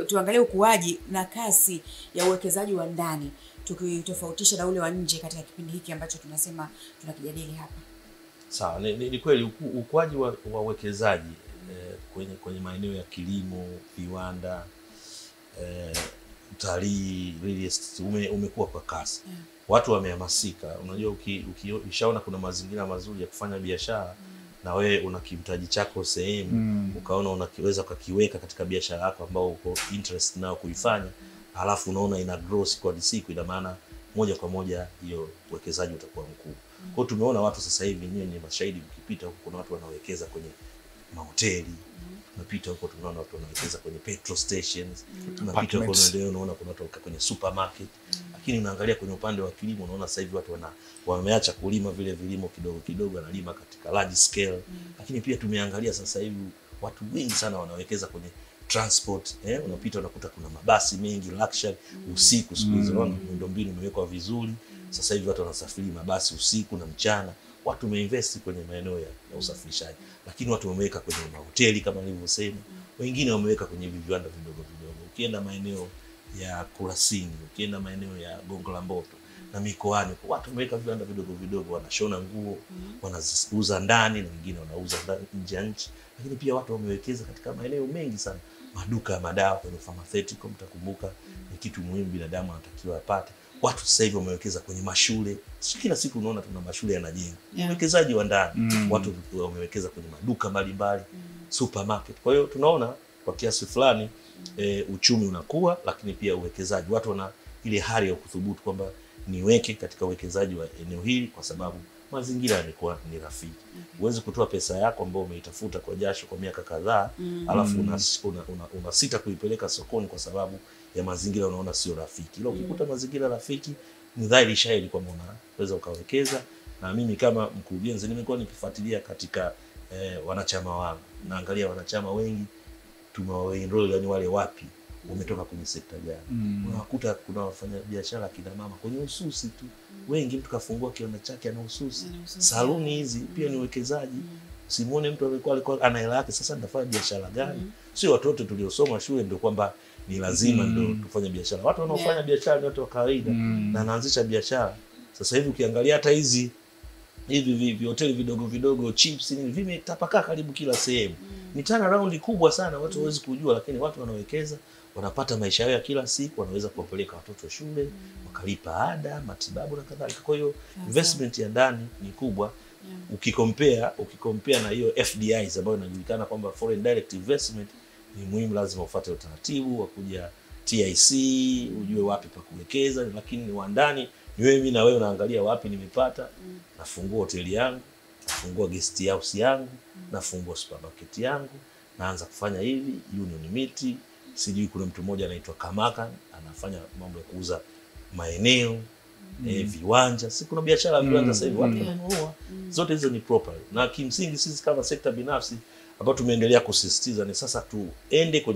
Tuangalie ukuaji na kasi ya uwekezaji wa ndani tukitofautisha na ule wa nje katika kipindi hiki ambacho tunasema tunakijadili hapa. Sawa, ni kweli ukuaji wa uwekezaji kwenye maeneo ya kilimo, viwanda, utalii, real estate umekuwa kwa kasi. Watu wamehamasika. Unajua ukishaona kuna mazingira mazuri ya kufanya biashara na wewe una kimtaji chako sehemu, ukaona unakiweza kukiweka katika biashara yako ambao uko interest nao kuifanya, alafu unaona ina grow kwa siku, ina maana moja kwa moja hiyo uwekezaji utakuwa mkubwa. Kwa hiyo tumeona watu sasa hivi ni mashahidi, mkipita huko kuna watu wanawekeza kwenye mahoteli, tunapita huko tunaona watu wanawekeza kwenye petrol stations, tunapita huko unaona kuna watu kwenye supermarket. Lakini unaangalia kwenye upande wa kilimo unaona sasa hivi watu wameacha kulima vile vilimo kidogo kidogo, analima katika large scale. Lakini pia tumeangalia sasa hivi watu wengi sana wanawekeza kwenye transport. Unapita unakuta kuna mabasi mengi luxury usiku, siku hizo unaona miundombinu imewekwa vizuri. Sasa hivi watu wanasafiri mabasi usiku na mchana. Watu wameinvest kwenye maeneo ya usafirishaji. Lakini watu wameweka kwenye mahoteli kama nilivyosema. Wengine wameweka kwenye viwanda vidogo vidogo. Ukienda maeneo ya Kurasini, ukienda maeneo ya Gongo la Mboto na mikoani, watu wameweka viwanda vidogo vidogo, wanashona nguo, wanaziuza ndani na wengine wanauza nje ya nchi. Lakini pia watu wamewekeza katika maeneo mengi sana. Maduka ya madawa kwenye pharmaceutical, mtakumbuka ni kitu muhimu binadamu anatakiwa apate. Watu sasa hivi wamewekeza kwenye mashule. Kila siku unaona tuna mashule yanajengwa. Uwekezaji wa ndani. Watu wamewekeza kwenye maduka mbalimbali, supermarket. Kwa hiyo tunaona kwa kiasi fulani uchumi unakuwa, lakini pia uwekezaji. Watu wana ile hali ya kuthubutu kwamba niweke katika uwekezaji wa eneo hili kwa sababu mazingira yamekuwa ni rafiki. Uweze kutoa pesa yako ambayo umeitafuta kwa jasho kwa miaka kadhaa, alafu unasita kuipeleka sokoni kwa sababu ya mazingira unaona sio rafiki. Ila ukikuta mazingira rafiki, ni dhahiri shahiri kwamba unaweza ukawekeza. Na mimi kama mkurugenzi nimekuwa nikifuatilia katika wanachama wangu. Naangalia wanachama wengi tumewaenroll, yani wale wapi umetoka kwenye sekta gani. Unakuta kuna wafanya biashara kina mama kwenye ususi tu. Wengi mtu kafungua kiwanda chake ana ususi. Saluni hizi pia ni uwekezaji. Simuone mtu alikuwa ana hela yake, sasa nitafanya biashara gani? Sio watoto tuliosoma shule ndio kwamba ni lazima ndio tufanye biashara. Watu wanaofanya biashara ni watu wa kawaida na anaanzisha biashara. Sasa hivi ukiangalia hata hivi hoteli vidogo vidogo, chips ni vimetapakaa karibu kila sehemu. Ni turnaround kubwa sana, watu hawezi kujua, lakini watu wanawekeza, wanapata maisha yao ya kila siku, wanaweza kuwapeleka watoto shule, wakalipa ada, matibabu na kadhalika. Kwa hiyo investment ya ndani ni kubwa. Ukikompea na hiyo FDIs ambayo inajulikana kwamba foreign direct investment, ni muhimu lazima ufuate utaratibu wa kuja TIC, ujue wapi pa kuwekeza. Lakini wa ndani ni wewe na wewe unaangalia wapi nimepata, nafungua hoteli yangu, nafungua guest house yangu, nafungua supermarket yangu, naanza kufanya hivi. Union Meat, sijui kuna mtu mmoja anaitwa Kamaka anafanya mambo ya kuuza maeneo, viwanja. Si kuna biashara ya viwanja sasa hivi watu wananunua. Zote hizo ni property. Na kimsingi sisi kama sekta binafsi ambao tumeendelea kusisitiza ni sasa tuende kwenye